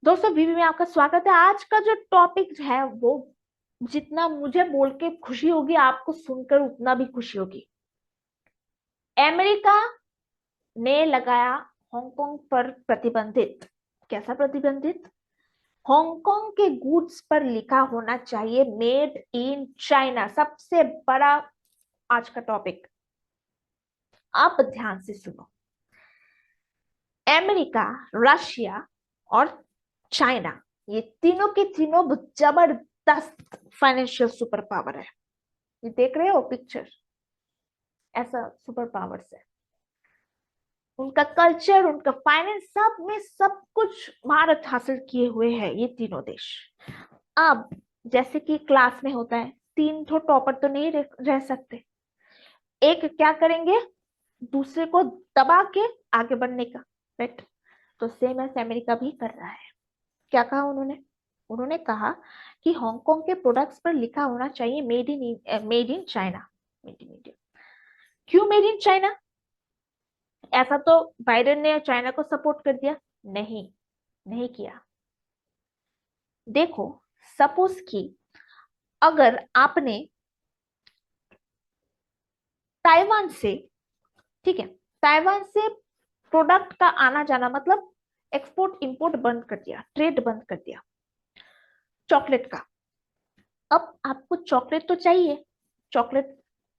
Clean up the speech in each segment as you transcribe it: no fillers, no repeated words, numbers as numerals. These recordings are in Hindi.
दोस्तों वीवी में आपका स्वागत है। आज का जो टॉपिक है वो जितना मुझे बोल के खुशी होगी आपको सुनकर उतना भी खुशी होगी। अमेरिका ने लगाया हांगकांग पर प्रतिबंधित। कैसा प्रतिबंधित? हांगकांग के गुड्स पर लिखा होना चाहिए मेड इन चाइना। सबसे बड़ा आज का टॉपिक, आप ध्यान से सुनो। अमेरिका, रशिया और चाइना, ये तीनों के तीनों जबरदस्त फाइनेंशियल सुपर पावर है। ये देख रहे हो पिक्चर, ऐसा सुपर पावर्स है। उनका कल्चर, उनका फाइनेंस, सब में सब कुछ महारत हासिल किए हुए हैं ये तीनों देश। अब जैसे कि क्लास में होता है, तीन तो टॉपर तो नहीं रह सकते। एक क्या करेंगे, दूसरे को दबा के आगे बढ़ने का, राइट? तो सेम एस अमेरिका भी कर रहा है। क्या कहा उन्होंने? उन्होंने कहा कि हांगकांग के प्रोडक्ट्स पर लिखा होना चाहिए made in China. Made in India. क्यों मेड इन चाइना? ऐसा तो बाइडेन ने चाइना को सपोर्ट कर दिया? नहीं, नहीं किया। देखो, सपोज कि अगर आपने ताइवान से, ठीक है, ताइवान से प्रोडक्ट का आना जाना मतलब एक्सपोर्ट इंपोर्ट बंद कर दिया, ट्रेड बंद कर दिया चॉकलेट का। अब आपको चॉकलेट तो चाहिए, चॉकलेट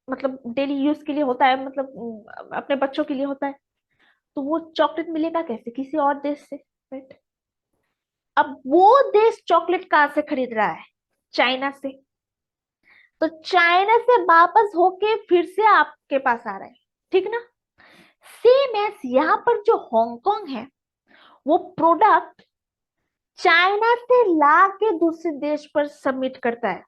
मतलब डेली यूज के लिए होता है, मतलब अपने बच्चों के लिए होता है। तो वो चॉकलेट मिलेगा कैसे? किसी और देश से, राइट? अब वो देश चॉकलेट कहाँ से खरीद रहा है? चाइना से। तो चाइना से वापस होके फिर से आपके पास आ रहा है, ठीक ना? सेम एस यहाँ पर जो हांगकांग है, वो प्रोडक्ट चाइना से ला के दूसरे देश पर सबमिट करता है।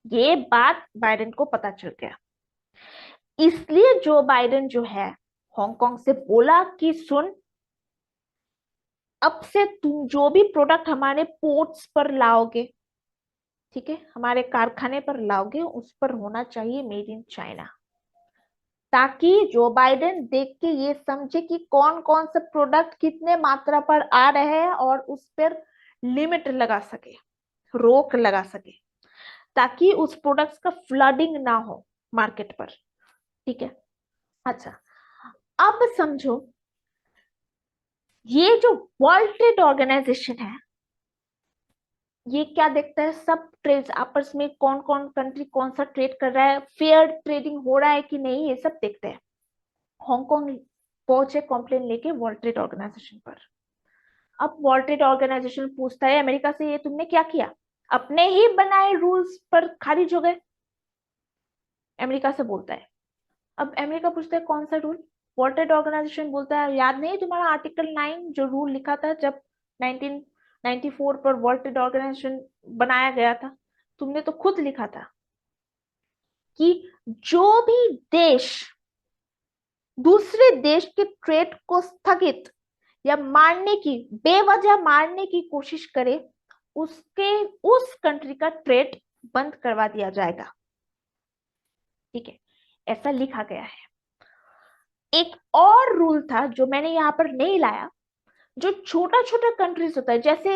ये बात बाइडेन को पता चल गया। इसलिए जो बाइडेन जो है हांगकांग से बोला कि सुन, अब से तुम जो भी प्रोडक्ट हमारे पोर्ट्स पर लाओगे, ठीक है, हमारे कारखाने पर लाओगे, उस पर होना चाहिए मेड इन चाइना। ताकि जो बाइडेन देख के ये समझे कि कौन कौन से प्रोडक्ट कितने मात्रा पर आ रहे हैं और उस पर लिमिट लगा सके, रोक लगा सके, ताकि उस प्रोडक्ट्स का फ्लडिंग ना हो मार्केट पर। ठीक है। अच्छा, अब समझो, ये जो वर्ल्ड ट्रेड ऑर्गेनाइजेशन है, ये क्या देखता है? सब ट्रेड आपस में कौन कौन कंट्री कौन सा ट्रेड कर रहा है, फेयर ट्रेडिंग हो रहा है कि नहीं, ये सब देखते हैं। हांगकांग पहुंचे कंप्लेन लेके वर्ल्ड ट्रेड ऑर्गेनाइजेशन पर। अब वर्ल्ड ट्रेड ऑर्गेनाइजेशन पूछता है अमेरिका से, ये तुमने क्या किया? अपने ही बनाए रूल्स पर खारिज हो गए, अमेरिका से बोलता है। अब अमेरिका पूछता है कौन सा रूल? वर्ल्ड ट्रेड ऑर्गेनाइजेशन बोलता है, याद नहीं तुम्हारा आर्टिकल 9 जो रूल लिखा था जब 1994 पर वर्ल्ड ट्रेड ऑर्गेनाइजेशन बनाया गया था? तुमने तो खुद लिखा था कि जो भी देश दूसरे देश के ट्रेड को स्थगित या मारने की, बेवजह मारने की कोशिश करे, उसके उस कंट्री का ट्रेड बंद करवा दिया जाएगा। ठीक है, ऐसा लिखा गया है। एक और रूल था जो मैंने यहाँ पर नहीं लाया, जो छोटा छोटा कंट्रीज होता है, जैसे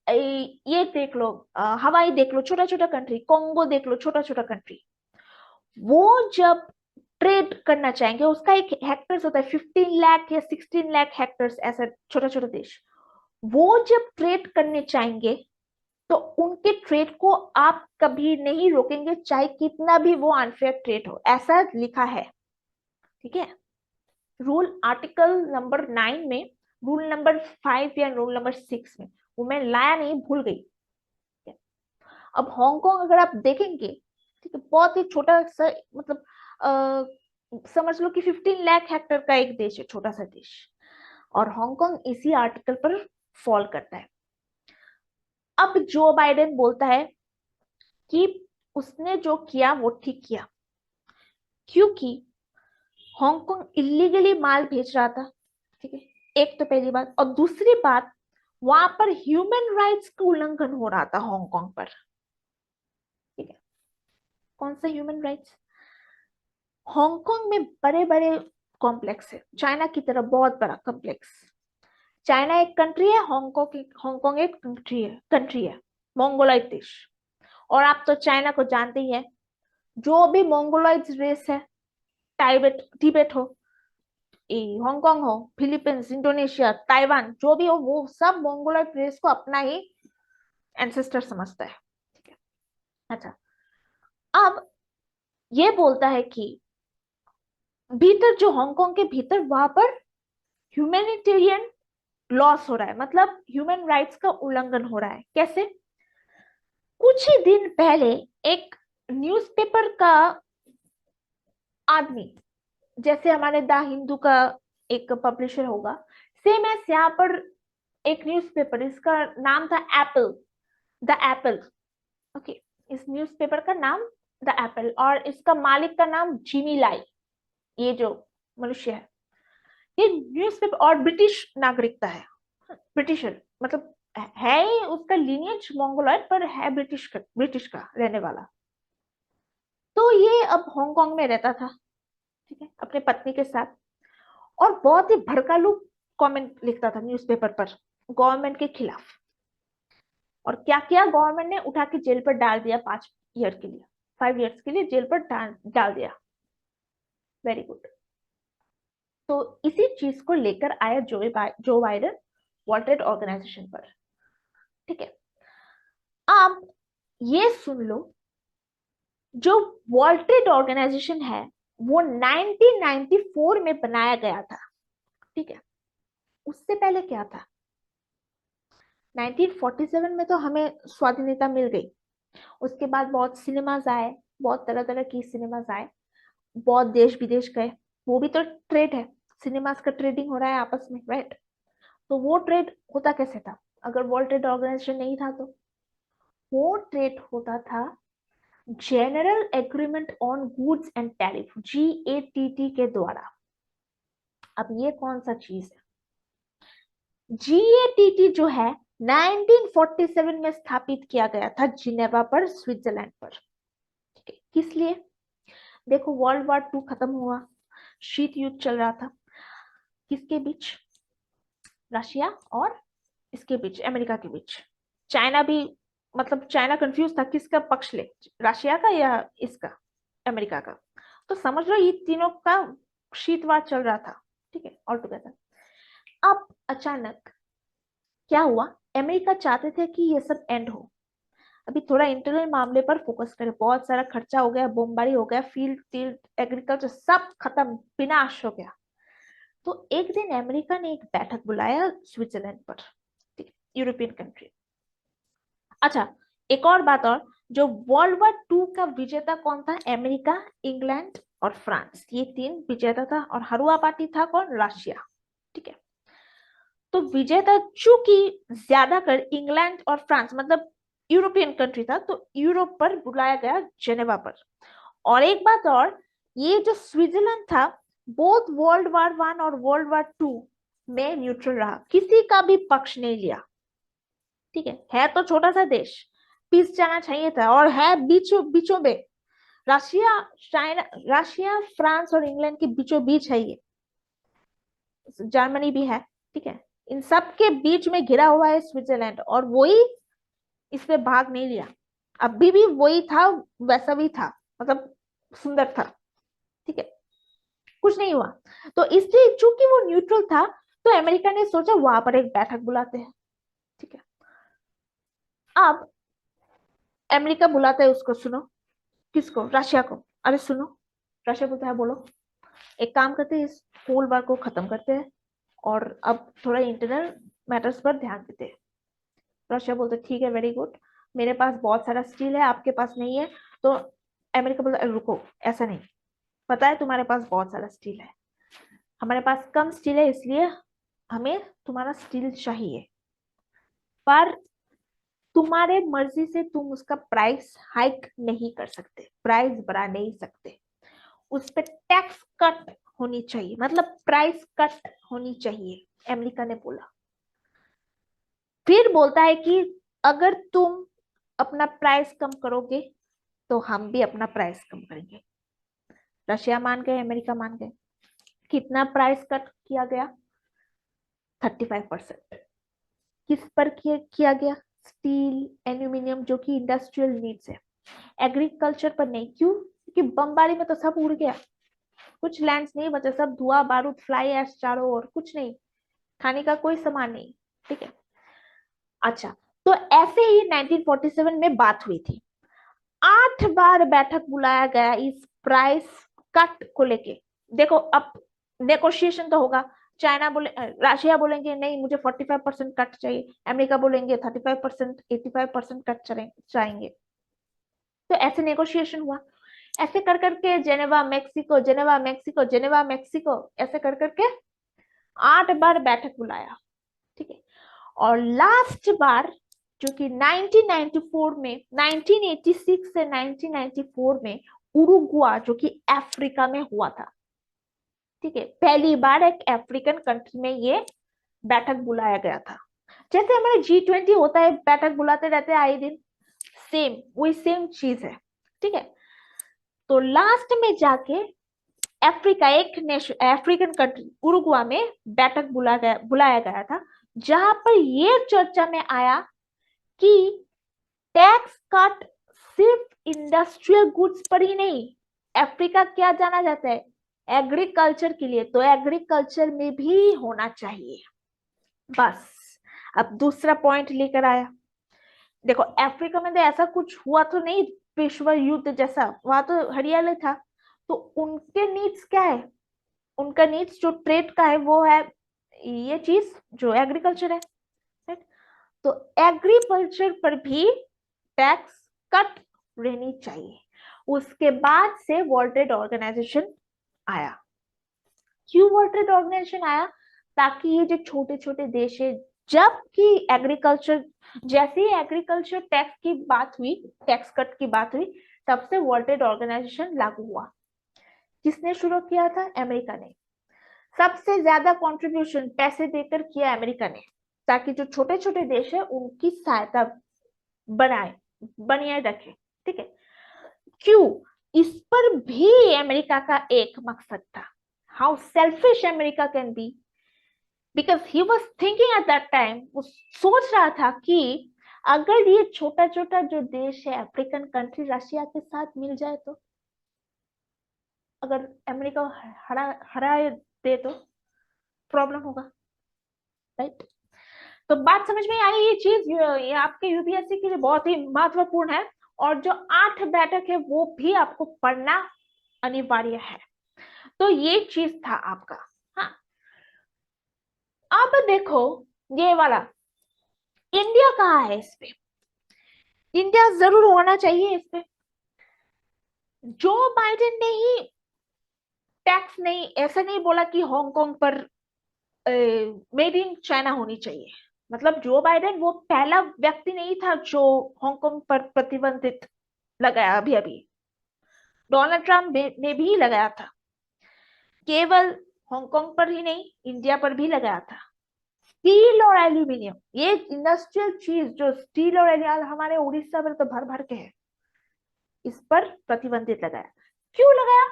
ये देख लो, हवाई देख लो, छोटा छोटा कंट्री, कॉन्गो देख लो, छोटा छोटा कंट्री। वो जब ट्रेड करना चाहेंगे, उसका एक हेक्टर्स होता है, 15 लाख या 16 लाख हेक्टर्स, ऐसा छोटा छोटा देश। वो जब ट्रेड करने चाहेंगे तो उनके ट्रेड को आप कभी नहीं रोकेंगे, चाहे कितना भी वो अनफेयर ट्रेड हो, ऐसा लिखा है। ठीक है, रूल आर्टिकल नंबर 9 में, रूल नंबर 5 या रूल नंबर 6 में, वो मैं लाया नहीं, भूल गई। अब हांगकांग अगर आप देखेंगे, ठीक है, बहुत ही छोटा सा, मतलब समझ लो कि 15 लाख हेक्टर का एक देश है, छोटा सा देश, और हांगकांग इसी आर्टिकल पर फॉल करता है। अब जो बाइडेन बोलता है कि उसने जो किया वो ठीक किया, क्योंकि हांगकांग इलीगली माल भेज रहा था। ठीक है, एक तो पहली बात, और दूसरी बात, वहां पर ह्यूमन राइट्स का उल्लंघन हो रहा था हांगकांग पर। ठीक है, कौन सा ह्यूमन राइट्स? हांगकांग में बड़े बड़े कॉम्प्लेक्स है, चाइना की तरह बहुत बड़ा कॉम्प्लेक्स। चाइना एक कंट्री है, हांगकांग एक कंट्री है मंगोलाइट देश। और आप तो चाइना को जानते ही हैं, जो भी मंगोलाइट रेस है, तिब्बत हो, हांगकांग हो, फिलीपींस, इंडोनेशिया, ताइवान, जो भी हो, वो सब मंगोलाइट रेस को अपना ही एंसेस्टर समझता है। ठीक है। अच्छा, अब ये बोलता है कि भीतर जो हांगकांग के भीतर वहां पर ह्यूमैनिटेरियन लॉस हो रहा है, मतलब ह्यूमन राइट्स का उल्लंघन हो रहा है। कैसे? कुछ ही दिन पहले एक न्यूज़पेपर का आदमी, जैसे हमारे द हिंदू का एक पब्लिशर होगा, सेम एस यहाँ पर एक न्यूज़पेपर, इसका नाम था एप्पल, द एप्पल। ओके, इस न्यूज़पेपर का नाम द एप्पल, और इसका मालिक का नाम जिमी लाई, ये जो मनुष्य है, ये न्यूज़पेपर, और ब्रिटिश नागरिकता है, ब्रिटिशर, मतलब है ही, उसका लीनियज मंगोलॉयड पर है, ब्रिटिश का रहने वाला। तो ये अब हांगकांग में रहता था, ठीक है, अपने पत्नी के साथ, और बहुत ही भड़कालू कमेंट लिखता था न्यूज़पेपर पर गवर्नमेंट के खिलाफ। और क्या किया, गवर्नमेंट ने उठा के जेल पर डाल दिया, 5 ईयर के लिए, 5 ईयर्स के लिए जेल पर डाल दिया। Very good. तो इसी चीज को लेकर आया Joe Biden world trade organisation पर। ठीक है, अब ये सुन लो, जो वर्ल्ड ट्रेड ऑर्गेनाइजेशन है वो 1994 में बनाया गया था। ठीक है, उससे पहले क्या था? 1947 में तो हमें स्वाधीनता मिल गई, उसके बाद बहुत सिनेमाज आए, बहुत तरह तरह की सिनेमाज आए, बहुत देश विदेश गए, वो भी तो ट्रेड है, सिनेमास का ट्रेडिंग हो रहा है आपस में, राइट? तो वो ट्रेड होता कैसे था अगर वर्ल्ड ट्रेड ऑर्गेनाइजेशन नहीं था? तो वो ट्रेड होता था general agreement on goods and tariff, GATT के द्वारा। अब ये कौन सा चीज है? GATT जो है 1947 में स्थापित किया गया था जिनेवा पर, स्विट्जरलैंड पर। ठीक है, किस लिए? देखो, वर्ल्ड वॉर 2 खत्म हुआ, शीत युद्ध चल रहा था, किसके बीच? रशिया और इसके बीच, अमेरिका के बीच। चाइना भी, मतलब चाइना कंफ्यूज था किसका पक्ष ले, रशिया का या इसका, अमेरिका का। तो समझ लो ये तीनों का शीतवार चल रहा था, ठीक है, ऑल टुगेदर। अब अचानक क्या हुआ, अमेरिका चाहते थे कि ये सब एंड हो, अभी थोड़ा इंटरनल मामले पर फोकस करें, बहुत सारा खर्चा हो गया, बमबारी हो गया, फील्ड फील्ड एग्रीकल्चर सब खत्म, विनाश हो गया। तो एक दिन अमेरिका ने एक बैठक बुलाया स्विट्जरलैंड पर, ठीक है, यूरोपियन कंट्री। अच्छा, एक और बात, और जो वर्ल्ड वॉर 2 का विजेता कौन था? अमेरिका, इंग्लैंड और फ्रांस, ये 3 विजेता था, और हरुआ पार्टी था कौन? रशिया। ठीक है, तो विजेता चूंकि ज्यादा कर इंग्लैंड और फ्रांस, मतलब यूरोपियन कंट्री था, तो यूरोप पर बुलाया गया, जेनेवा पर। और एक बात और, ये जो स्विट्जरलैंड था, बोथ वर्ल्ड वॉर 1 और वर्ल्ड वॉर 2 में न्यूट्रल रहा, किसी का भी पक्ष नहीं लिया। ठीक है तो छोटा सा देश, पीस जाना चाहिए था, और है बीचों बीचों में, रशिया, चाइना, रशिया, फ्रांस और इंग्लैंड के बीचों बीच है ये, जर्मनी भी है। ठीक है, इन सब के बीच में घिरा हुआ है स्विट्जरलैंड, और वही इसमें भाग नहीं लिया, अभी भी वही था, वैसा भी था, मतलब सुंदर था। ठीक है, कुछ नहीं हुआ। तो इसलिए चूंकि वो न्यूट्रल था, तो अमेरिका ने सोचा वहां पर एक बैठक बुलाते हैं। ठीक है, अब अमेरिका बुलाता है उसको, सुनो, किसको? रशिया को। अरे सुनो, रशिया बोलता है बोलो, एक काम करते हैं, इस कोल्ड वॉर को खत्म करते हैं, और अब थोड़ा इंटरनल मैटर्स पर ध्यान देते हैं। रशिया बोलते ठीक है, वेरी गुड, मेरे पास बहुत सारा स्टील है, आपके पास नहीं है। तो अमेरिका बोलता रुको, ऐसा नहीं, पता है तुम्हारे पास बहुत सारा स्टील है, हमारे पास कम स्टील है, इसलिए हमें तुम्हारा स्टील चाहिए, पर तुम्हारे मर्जी से तुम उसका प्राइस हाइक नहीं कर सकते, प्राइस बढ़ा नहीं सकते, उस पर टैक्स कट होनी चाहिए, मतलब प्राइस कट होनी चाहिए, अमेरिका ने बोला। फिर बोलता है कि अगर तुम अपना प्राइस कम करोगे तो हम भी अपना प्राइस कम करेंगे। रशिया मान गए, अमेरिका मान गए। कितना प्राइस कट किया गया? 35%। किस पर किया गया? स्टील, एल्यूमिनियम, जो कि इंडस्ट्रियल नीड्स है, एग्रीकल्चर पर नहीं। क्यों? क्योंकि बमबारी में तो सब उड़ गया, कुछ लैंड्स नहीं बचा, सब धुआं बारूद, फ्लाई ऐश चारों ओर, कुछ नहीं, खाने का कोई सामान नहीं। ठीक है, अच्छा, तो ऐसे ही 1947 में बात हुई थी। 8 बार बैठक बुलाया गया इस प्राइस कट को लेके। देखो, अब नेगोशिएशन तो होगा। चाइना बोले, रशिया बोलेंगे नहीं मुझे 45% कट चाहिए, अमेरिका बोलेंगे 35%, 85% कट चाहेंगे। तो ऐसे नेगोशिएशन हुआ। ऐसे कर करके Geneva Mexico, Geneva Mexico, Geneva Mexico, ऐसे कर करके 8 बार बैठक बुलाया। ठीक है, और लास्ट बार जो कि 1994 में, 1986 से 1994 में उरुग्वा, जो कि अफ्रीका में हुआ था। ठीक है, पहली बार एक अफ्रीकन कंट्री में ये बैठक बुलाया गया था। जैसे हमारे G20 होता है, बैठक बुलाते रहते हैं आए दिन, सेम वही सेम चीज है। ठीक है, तो लास्ट में जाके अफ्रीका, एक नेशन, अफ्रीकन कंट्री उरुग्वा में बैठक बुलाया गया था, जहां पर ये चर्चा में आया कि टैक्स कट सिर्फ इंडस्ट्रियल गुड्स पर ही नहीं, अफ्रीका क्या जाना जाता है? एग्रीकल्चर के लिए, तो एग्रीकल्चर में भी होना चाहिए। बस, अब दूसरा पॉइंट लेकर आया। देखो, अफ्रीका में तो ऐसा कुछ हुआ तो नहीं विश्व युद्ध जैसा, वहां तो हरियाली था। तो उनके नीड्स क्या है? उनका नीड्स जो ट्रेड का है वो है ये चीज जो एग्रीकल्चर है, right? तो एग्रीकल्चर पर भी टैक्स कट रहनी चाहिए। उसके बाद से वर्ल्ड ट्रेड ऑर्गेनाइजेशन आया। क्यों वर्ल्ड ट्रेड ऑर्गेनाइजेशन आया? ताकि ये जो छोटे छोटे देश है, जबकि एग्रीकल्चर, जैसे ही एग्रीकल्चर टैक्स की बात हुई, टैक्स कट की बात हुई, तब से वर्ल्ड ट्रेड ऑर्गेनाइजेशन लागू हुआ। किसने शुरू किया था? अमेरिका ने। सबसे ज्यादा कंट्रीब्यूशन पैसे देकर किया अमेरिका ने, ताकि जो छोटे छोटे देश है उनकी सहायता बनाए, बनिए रखे। ठीक है, क्यों? इस पर भी अमेरिका का एक मकसद था। How selfish America can be, because he was thinking at that time, वो सोच रहा था कि अगर ये छोटा छोटा जो देश है अफ्रीकन कंट्री रशिया के साथ मिल जाए, तो अगर अमेरिका हरा हरा दे तो प्रॉब्लम होगा, राइट? तो बात समझ में आई? ये चीज ये आपके यूपीएससी के लिए बहुत ही महत्वपूर्ण है, और जो 8 बैठक है वो भी आपको पढ़ना अनिवार्य है। तो ये चीज था आपका। हाँ, अब देखो ये वाला, इंडिया कहाँ है इस पे? इंडिया जरूर होना चाहिए इस पे। जो बाइडेन ने ही टैक्स नहीं, ऐसा नहीं बोला कि हांगकांग पर मेड इन चाइना होनी चाहिए। मतलब जो बाइडेन वो पहला व्यक्ति नहीं था जो हांगकांग पर प्रतिबंधित लगाया। अभी अभी डोनाल्ड ट्रंप ने भी लगाया था, केवल हांगकांग पर ही नहीं, इंडिया पर भी लगाया था। स्टील और एल्यूमिनियम, ये इंडस्ट्रियल चीज जो स्टील और एल्यूमिनियम हमारे उड़ीसा में तो भर भर के है, इस पर प्रतिबंधित लगाया। क्यों लगाया?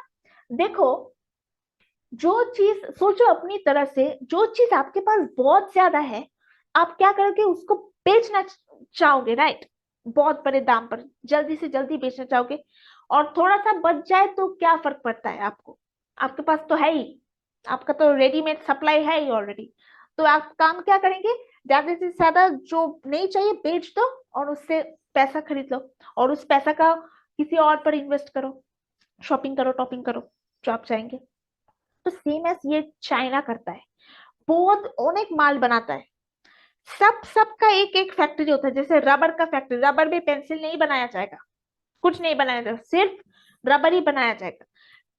देखो, जो चीज सोचो अपनी तरह से, जो चीज आपके पास बहुत ज्यादा है, आप क्या करोगे? उसको बेचना चाहोगे, राइट? बहुत बड़े दाम पर जल्दी से जल्दी बेचना चाहोगे, और थोड़ा सा बच जाए तो क्या फर्क पड़ता है आपको? आपके पास तो है ही, आपका तो रेडीमेड सप्लाई है ही ऑलरेडी। तो आप काम क्या करेंगे? ज्यादा से ज्यादा जो नहीं चाहिए बेच दो, और उससे पैसा खरीद लो, और उस पैसा का किसी और पर इन्वेस्ट करो, शॉपिंग करो, टॉपिंग करो, जो आप चाहेंगे। तो सेम एस ये चाइना करता है, बहुत अनेक माल बनाता है। सबका एक एक फैक्ट्री होता है। जैसे रबर का फैक्ट्री, रबर में पेंसिल नहीं बनाया जाएगा, कुछ नहीं बनाया जाएगा, सिर्फ रबर ही बनाया जाएगा।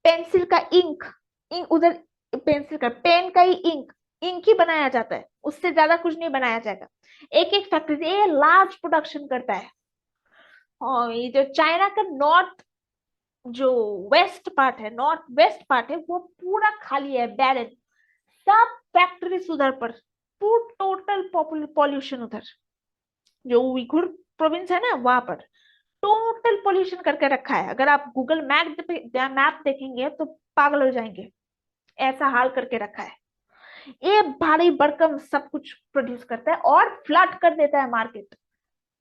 पेंसिल का इंक, इंक उधर, पेंसिल का पेन का ही इंक, इंक ही बनाया जाता है, उससे ज्यादा कुछ नहीं बनाया जाएगा। एक एक फैक्ट्री ये लार्ज प्रोडक्शन करता है। और ये जो चाइना का नॉर्थ, जो वेस्ट पार्ट है, नॉर्थ वेस्ट पार्ट है, वो पूरा खाली है, बैरन। सब फैक्ट्रीज उधर पर, पूरा टोटल पॉल्यूशन उधर, जो उइघुर प्रोविंस है ना वहां पर टोटल पोल्यूशन करके रखा है। अगर आप गूगल मैप देखेंगे तो पागल हो जाएंगे, ऐसा हाल करके रखा है। ये भारी भरकम सब कुछ प्रोड्यूस करता है और फ्लड कर देता है मार्केट,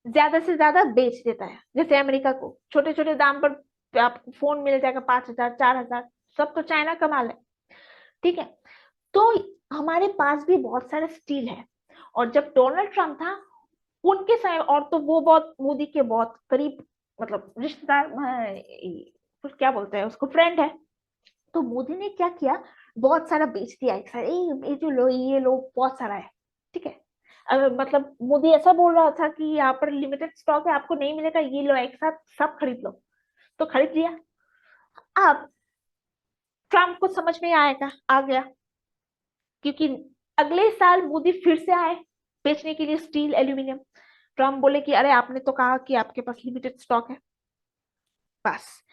ज्यादा से ज्यादा बेच देता है। जैसे अमेरिका को छोटे छोटे दाम पर आपको फोन मिल जाएगा 5,000 4,000, सब तो चाइना का माल है। ठीक है, तो हमारे पास भी बहुत सारा स्टील है। और जब डोनाल्ड ट्रम्प था उनके समय, और तो वो बहुत मोदी के बहुत करीब मतलब रिश्तेदार, कुछ क्या बोलते हैं उसको, फ्रेंड है। तो मोदी ने क्या किया, बहुत सारा बेच दिया एक साथ, ये जो लो ये लो बहुत सारा है। ठीक है, मतलब मोदी ऐसा बोल रहा था कि यहाँ पर लिमिटेड स्टॉक है, आपको नहीं मिलेगा, ये लो एक साथ सब खरीद लो। तो खरीद लिया। अब ट्रम्प को समझ में आएगा, आ गया, क्योंकि अगले साल मोदी फिर से आए बेचने के लिए स्टील एल्यूमिनियम। ट्रम्प बोले कि अरे आपने तो कहा कि आपके पास लिमिटेड स्टॉक है। बस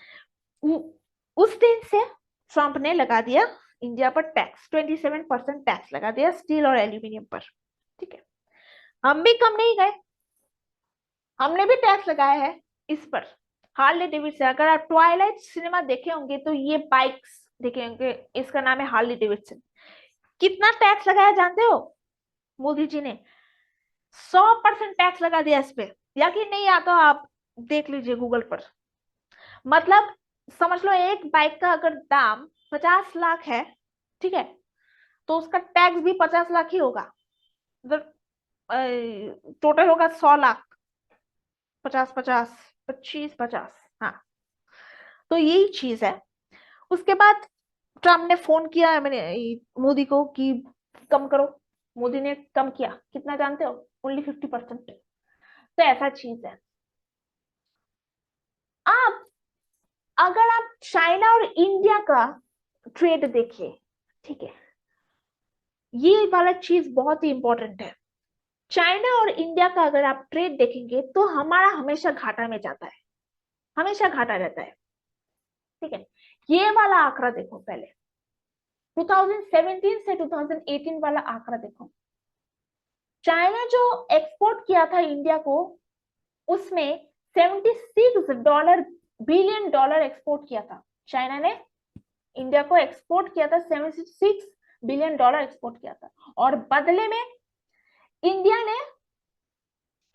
उस दिन से ट्रम्प ने लगा दिया इंडिया पर टैक्स, 27% टैक्स लगा दिया स्टील और एल्यूमिनियम पर। ठीक है, हम भी कम नहीं गए, हमने भी टैक्स लगाया है इस पर। हार्ले डेविडसन, अगर आप ट्वाइलाइट सिनेमा देखे होंगे तो ये बाइक्स देखे होंगे, इसका नाम है हार्ले डेविडसन। कितना टैक्स लगाया जानते हो? मोदी जी ने 100% टैक्स लगा दिया इस पे। यकीन नहीं आता आप देख लीजिए गूगल पर। मतलब समझ लो एक बाइक का अगर दाम 50 लाख है, ठीक है, तो उसका टैक्स भी 50 लाख ही होगा। मतलब टोटल होगा 100 लाख, 50 50 25 50, हाँ। तो यही चीज है। उसके बाद ट्रम्प ने फोन किया मैंने मोदी को कि कम करो। मोदी ने कम किया, कितना जानते हो? ओनली 50%। तो ऐसा चीज है। आप अगर आप चाइना और इंडिया का ट्रेड देखिए, ठीक है, ये वाला चीज बहुत ही इंपॉर्टेंट है। चाइना और इंडिया का अगर आप ट्रेड देखेंगे तो हमारा हमेशा घाटा में जाता है, हमेशा घाटा रहता है। ठीक है, ये वाला आंकड़ा देखो पहले, 2017 से 2018 वाला आंकड़ा देखो। चाइना जो एक्सपोर्ट किया था इंडिया को, उसमें $76 बिलियन एक्सपोर्ट किया था। चाइना ने इंडिया को एक्सपोर्ट किया था, $76 बिलियन एक्सपोर्ट किया था। और बदले में इंडिया ने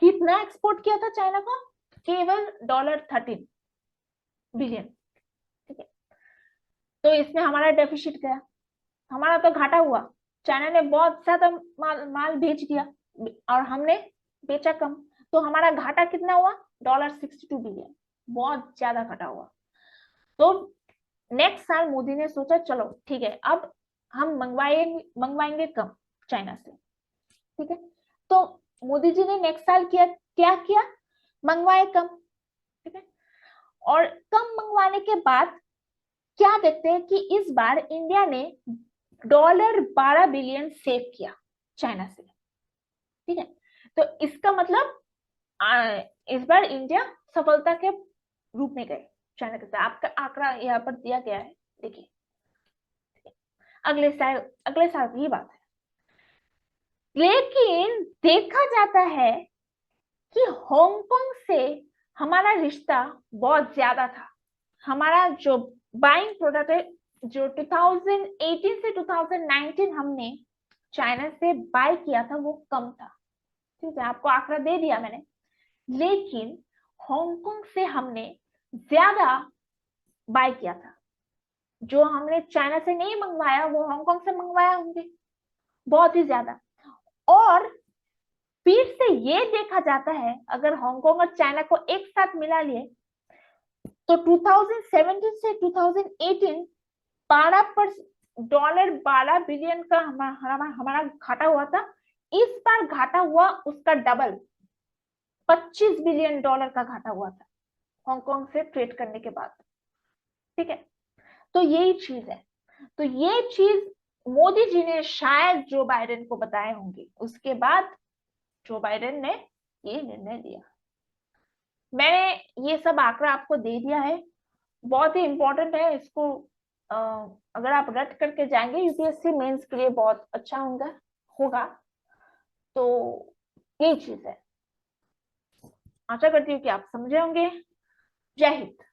कितना एक्सपोर्ट किया था चाइना को? केवल $13 बिलियन। ठीक है, तो इसमें हमारा डेफिसिट गया, हमारा तो घाटा हुआ। चाइना ने बहुत ज्यादा माल भेज दिया और हमने बेचा कम, तो हमारा घाटा कितना हुआ? $62 बिलियन, बहुत ज्यादा घाटा हुआ। तो नेक्स्ट साल मोदी ने सोचा चलो ठीक है, अब हम मंगवाएंगे मंगवाएंगे कम चाइना से। ठीक है, तो मोदी जी ने नेक्स्ट साल किया, क्या किया? मंगवाए कम। ठीक है, और कम मंगवाने के बाद क्या देखते हैं कि इस बार इंडिया ने $12 बिलियन सेव किया चाइना से। ठीक है, तो इसका मतलब इस बार इंडिया सफलता के रूप में गए चाइना के साथ। आपका आंकड़ा यहाँ पर दिया गया है, देखिए। अगले साल की बात है। लेकिन देखा जाता है कि हांगकांग से हमारा रिश्ता बहुत ज्यादा था। हमारा जो बाइंग प्रोडक्ट है, जो 2018 से 2019 हमने चाइना से बाय किया था, वो कम था। ठीक है, आपको आंकड़ा दे दिया मैंने। लेकिन हांगकांग से हमने ज्यादा बाय किया था। जो हमने चाइना से नहीं मंगवाया वो हांगकांग से मंगवाया होंगे, बहुत ही ज्यादा। और फिर से ये देखा जाता है, अगर हांगकांग और चाइना को एक साथ मिला लिए तो 2017 से 2018 $12 बिलियन का हमारा घाटा हुआ था। इस बार घाटा हुआ उसका डबल, $25 बिलियन का घाटा हुआ था हांगकांग से ट्रेड करने के बाद। ठीक है, तो यही चीज है। तो ये चीज मोदी जी ने शायद जो बाइडेन को बताए होंगे, उसके बाद जो बाइडेन ने ये निर्णय लिया। मैंने ये सब आंकड़ा आपको दे दिया है, बहुत ही इंपॉर्टेंट है इसको। अगर आप रट करके जाएंगे यूपीएससी मेंस के लिए बहुत अच्छा होगा। तो यही चीज है। आशा करती हूँ कि आप समझे होंगे। जय हिंद।